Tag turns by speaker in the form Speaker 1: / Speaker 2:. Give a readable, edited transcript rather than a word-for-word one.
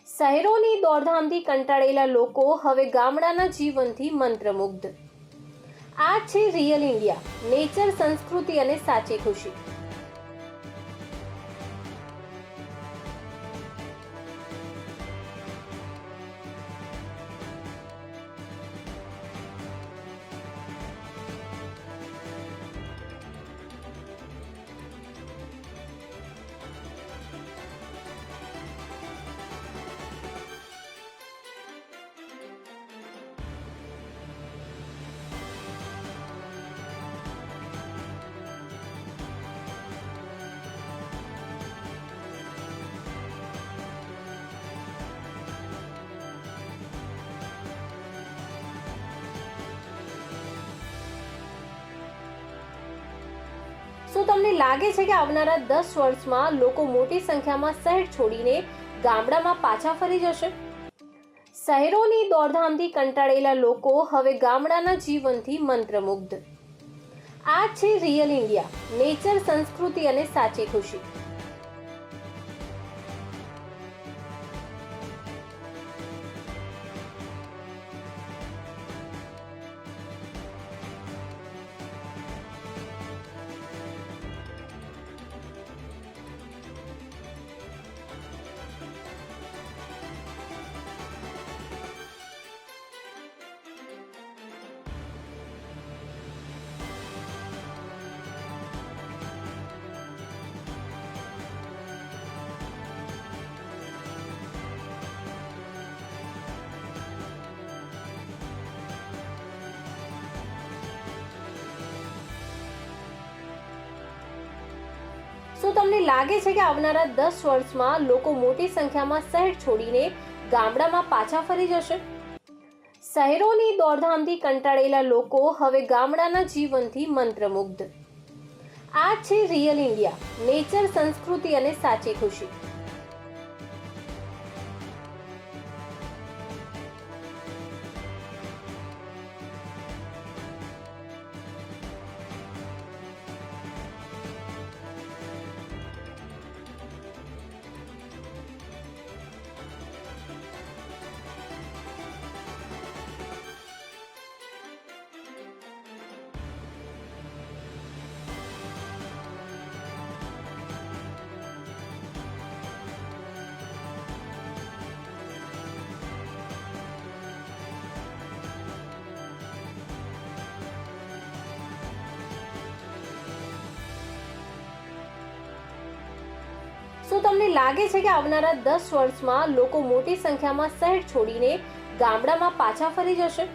Speaker 1: શહેરોની દોડધામથી કંટાળેલા લોકો હવે ગામડાના જીવનથી મંત્રમુગ્ધ. આ છે રિયલ ઇન્ડિયા, નેચર, સંસ્કૃતિ અને સાચી ખુશી. શું તમને લાગે છે કે આવનારા 10 વર્ષમાં લોકો મોટી સંખ્યામાં શહેર છોડીને ગામડામાં પાછા ફરી જશે? શહેરોની દોડધામથી કંટાળેલા લોકો હવે ગામડાના જીવનથી મંત્રમુગ્ધ. આ છે રિયલ ઇન્ડિયા, નેચર, સંસ્કૃતિ અને સાચી ખુશી. શું તમને લાગે છે કે આવનારા 10 વર્ષમાં લોકો મોટી સંખ્યામાં શહેર છોડીને ગામડામાં પાછા ફરી જશે? શહેરોની દોડધામથી કંટાળેલા લોકો હવે ગામડાના જીવનથી મંત્રમુગ્ધ. આ છે રિયલ ઇન્ડિયા, નેચર, સંસ્કૃતિ અને સાચી ખુશી. શું તમને લાગે છે કે આવનારા 10 વર્ષમાં લોકો મોટી સંખ્યામાં શહેર છોડીને ગામડામાં પાછા ફરી જશે?